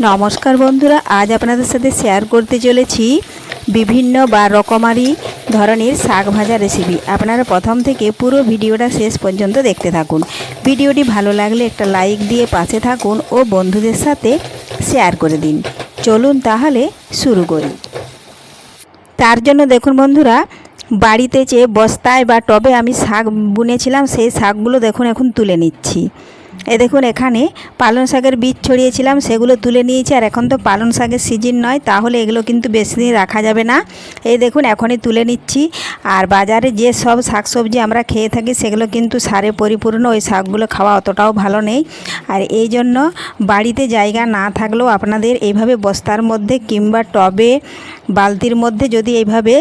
নমস্কার বন্ধুরা, আজ আপনাদের সাথে শেয়ার করতে চলেছি বিভিন্ন বা রকমারি ধরনের শাক ভাজা রেসিপি। আপনারা প্রথম থেকে পুরো ভিডিওটা শেষ পর্যন্ত দেখতে থাকুন। ভিডিওটি ভালো লাগলে একটা লাইক দিয়ে পাশে থাকুন ও বন্ধুদের সাথে শেয়ার করে দিন। চলুন তাহলে শুরু করি। তার জন্য দেখুন বন্ধুরা, বাড়িতে যে বস্তায় বা টবে আমি শাক বুনেছিলাম সেই শাকগুলো দেখুন এখন তুলে নিচ্ছি। দেখুন এখানে পালং শাকের বীজ ছড়িয়েছিলাম, সেগুলো তুলে নিয়েছি। আর এখন তো পালং শাকের সিজন নয়, তাহলে এগুলো কিন্তু বেশি দিন রাখা যাবে না। এই দেখুন এখনই তুলে নিচ্ছি। আর বাজারে যে সব শাকসবজি আমরা খেয়ে থাকি সেগুলো কিন্তু সারে পরিপূর্ণ, ওই শাকগুলো খাওয়া অতটাও ভালো নেই। আর এই জন্য বাড়িতে জায়গা না থাকলেও আপনাদের এইভাবে বস্তার মধ্যে কিংবা টবে বালতির মধ্যে যদি এইভাবে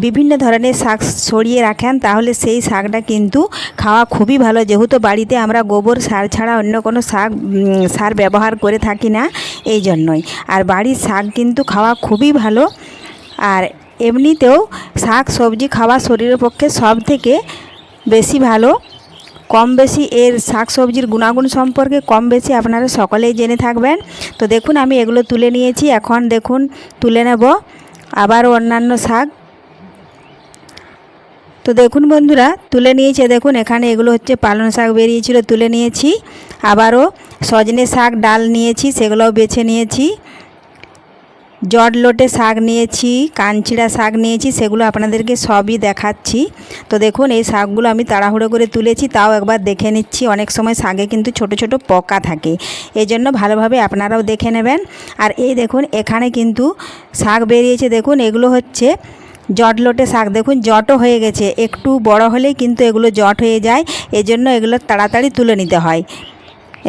বিভিন্ন ধরনের শাক ছড়িয়ে রাখেন, তাহলে সেই শাকটা কিন্তু খাওয়া খুবই ভালো। যেহেতু বাড়িতে আমরা গোবর সার ছাড়া অন্য কোনো সার ব্যবহার করে থাকি না, এই জন্যই। আর বাড়ির শাক কিন্তু খাওয়া খুবই ভালো। আর এমনিতেও শাক সবজি খাওয়া শরীরের পক্ষে সব থেকে বেশি ভালো। কম বেশি এর শাক সবজির গুণাগুণ সম্পর্কে কম বেশি আপনারা সকলেই জেনে থাকবেন। তো দেখুন আমি এগুলো তুলে নিয়েছি। এখন দেখুন তুলে নেব আবারও অন্যান্য শাক। তো দেখুন বন্ধুরা তুলে নিয়েছে। দেখুন এখানে এগুলো হচ্ছে পালং শাক বেরিয়েছিল, তুলে নিয়েছি। আবারও সজনে শাক ডাল নিয়েছি, সেগুলোও বেছে নিয়েছি। জটলোটে শাক নিয়েছি, কাঞ্চিড়া শাক নিয়েছি, সেগুলো আপনাদেরকে সবই দেখাচ্ছি। তো দেখুন এই শাকগুলো আমি তাড়াহুড়ো করে তুলেছি, তাও একবার দেখে নিচ্ছি। অনেক সময় শাকে কিন্তু ছোট ছোট পোকা থাকে, এই জন্য ভালোভাবে আপনারাও দেখে নেবেন। আর এই দেখুন এখানে কিন্তু শাক বেরিয়েছে। দেখুন এগুলো হচ্ছে জটলোটে শাক। দেখুন জটও হয়ে গেছে, একটু বড় হলেই কিন্তু এগুলো জট হয়ে যায়, এজন্য এগুলো তাড়াতাড়ি তুলে নিতে হয়।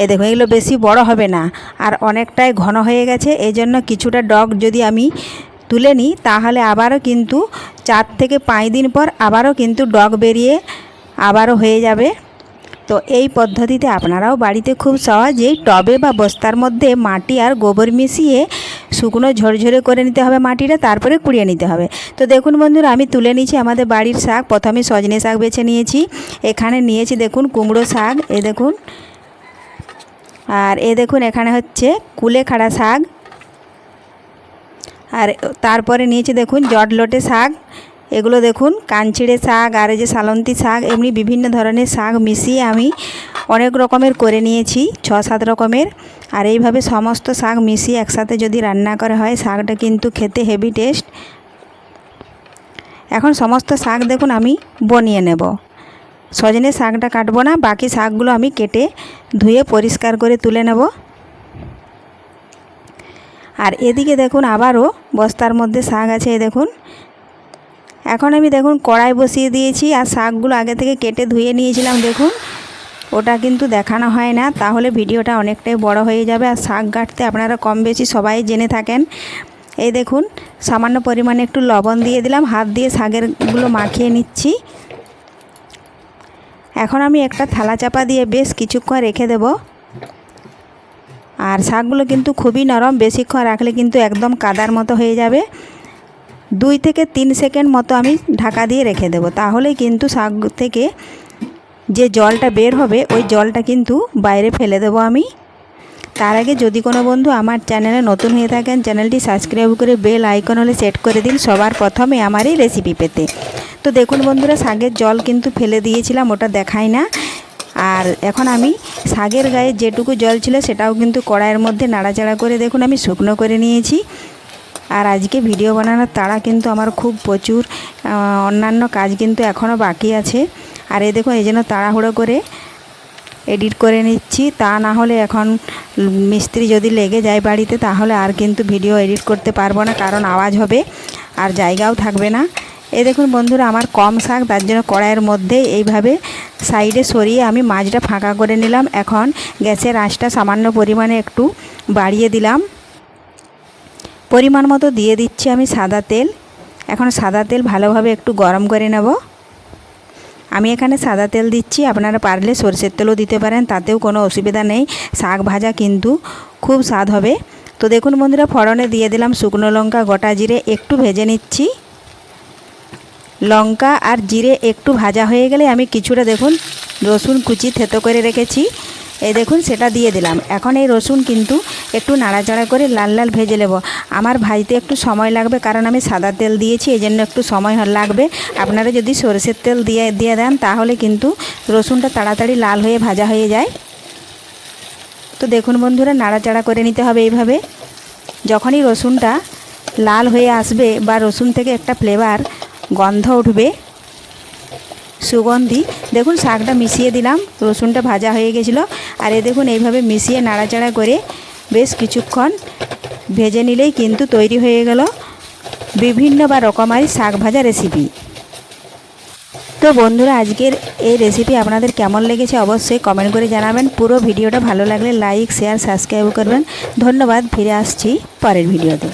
এই দেখুন এগুলো বেশি বড় হবে না, আর অনেকটাই ঘন হয়ে গেছে। এই জন্য কিছুটা ডগ যদি আমি তুলে নিই, তাহলে আবারও কিন্তু 4 থেকে 5 দিন পর আবারও কিন্তু ডগ বেরিয়ে আবারও হয়ে যাবে। তো এই পদ্ধতিতে আপনারাও বাড়িতে খুব সহজেই টবে বা বস্তার মধ্যে মাটি আর গোবর মিশিয়ে শুকনো ঝরঝরে করে নিতে হবে মাটিটা, তারপরে কুড়িয়ে নিতে হবে। তো দেখুন বন্ধুরা আমি তুলে নিয়েছি আমাদের বাড়ির শাক। প্রথমে সজনে শাক বেছে নিয়েছি, এখানে নিয়েছি দেখুন কুমড়ো শাক, এই দেখুন। আর এ দেখুন এখানে হচ্ছে কুলেখাড়া শাক। আর তারপরে নিয়েছি দেখুন জটলোটে শাক, এগুলো দেখুন কাঞ্চিড়ে শাক, আর এই যে সালন্তি শাক, এমনি বিভিন্ন ধরনের শাক মিশিয়ে আমি অনেক রকমের করে নিয়েছি, 6-7 রকমের। আর এইভাবে সমস্ত শাক মিশিয়ে একসাথে যদি রান্না করা হয়, শাকটা কিন্তু খেতে হেভি টেস্ট। এখন সমস্ত শাক দেখুন আমি বনিয়ে নেব। সজনে শাকটা কাটবো না, বাকি শাকগুলো আমি কেটে ধুয়ে পরিষ্কার করে তুলে নেব। আর এদিকে দেখুন আবারও বস্তার মধ্যে শাক আছে, এই দেখুন। এখন আমি দেখুন কড়াই বসিয়ে দিয়েছি, আর শাকগুলো আগে থেকে কেটে ধুয়ে নিয়েছিলাম। দেখুন ওটা কিন্তু দেখানো হয় না, তাহলে ভিডিওটা অনেকটাই বড় হয়ে যাবে। আর শাক কাটতে আপনারা কম বেশি সবাই জেনে থাকেন। এই দেখুন সামান্য পরিমাণে একটু লবণ দিয়ে দিলাম, হাত দিয়ে শাকেরগুলো মাখিয়ে নিচ্ছি। এখন আমি একটা থালা চাপা দিয়ে বেশ কিছুক্ষণ রেখে দেব। আর শাকগুলো কিন্তু খুবই নরম, বেশিক্ষণ রাখলে কিন্তু একদম কাদার মতো হয়ে যাবে। 2 থেকে 3 সেকেন্ড মতো আমি ঢাকা দিয়ে রেখে দেব, তাহলেই কিন্তু শাক থেকে যে জলটা বের হবে ওই জলটা কিন্তু বাইরে ফেলে দেব আমি। তার আগে যদি কোনো বন্ধু আমার চ্যানেলে নতুন হয়ে থাকেন, চ্যানেলটি সাবস্ক্রাইব করে বেল আইকন হলে সেট করে দিন সবার প্রথমে আমার এই রেসিপি পেতে। তো দেখুন বন্ধুরা শাকের জল কিন্তু ফেলে দিয়েছিলাম, ওটা দেখাই না। আর এখন আমি শাকের গায়ে যেটুকু জল ছিল সেটাও কিন্তু কড়াইয়ের মধ্যে নাড়াচাড়া করে দেখুন আমি শুকনো করে নিয়েছি। আর আজকে ভিডিও বানানোর তাড়া কিন্তু আমার খুব প্রচুর, অন্যান্য কাজ কিন্তু এখনও বাকি আছে। আর এই দেখুন এই জন্য তাড়াহুড়ো করে এডিট করে নিচ্ছি, তা না হলে এখন মিস্ত্রি যদি লেগে যায় বাড়িতে, তাহলে আর কিন্তু ভিডিও এডিট করতে পারবো না, কারণ আওয়াজ হবে আর জায়গাও থাকবে না। এই দেখুন বন্ধুরা আমার কম শাক, তার জন্য কড়াইয়ের মধ্যে এইভাবে সাইডে সরিয়ে আমি মাছটা ফাঁকা করে নিলাম। এখন গ্যাসের আঁচটা সামান্য পরিমাণে একটু বাড়িয়ে দিলাম, পরিমাণ মতো দিয়ে দিচ্ছি আমি সাদা তেল। এখন সাদা তেল ভালোভাবে একটু গরম করে নেব। আমি এখানে সাদা তেল দিচ্ছি, আপনারা পারলে সরষের তেলও দিতে পারেন, তাতেও কোনো অসুবিধা নেই। শাক ভাজা কিন্তু খুব স্বাদ হবে। তো দেখুন বন্ধুরা ফোড়নে দিয়ে দিলাম শুকনো লঙ্কা, গোটা জিরে একটু ভেজে নিচ্ছি। লঙ্কা আর জিরে একটু ভাজা হয়ে গেলে আমি কিছুটা দেখুন রসুন কুচি থেতো করে রেখেছি এই দেখুন সেটা দিয়ে দিলাম। এখন এই রসুন কিন্তু একটু নাড়াচাড়া করে লাল লাল ভেজে নেব। আমার ভাজতে একটু সময় লাগবে, কারণ আমি সাদা তেল দিয়েছি, এই জন্য একটু সময় লাগবে। আপনারা যদি সরষের তেল দিয়ে দেন তাহলে কিন্তু রসুনটা তাড়াতাড়ি লাল হয়ে ভাজা হয়ে যায়। তো দেখুন বন্ধুরা, নাড়াচাড়া করে নিতে হবে এইভাবে। যখনই রসুনটা লাল হয়ে আসবে বা রসুন থেকে একটা ফ্লেভার গন্ধ উঠবে, সুগন্ধি, দেখুন শাকটা মিশিয়ে দিলাম, রসুনটা ভাজা হয়ে গেছিলো। আর এই দেখুন এইভাবে মিশিয়ে নাড়াচাড়া করে বেশ কিছুক্ষণ ভেজে নিলেই কিন্তু তৈরি হয়ে গেল বিভিন্ন বা রকমারি শাক ভাজা রেসিপি। তো বন্ধুরা, আজকের এই রেসিপি আপনাদের কেমন লেগেছে অবশ্যই কমেন্ট করে জানাবেন। পুরো ভিডিওটা ভালো লাগলে লাইক, শেয়ার, সাবস্ক্রাইব করবেন। ধন্যবাদ। ফিরে আসছি পরের ভিডিওতে।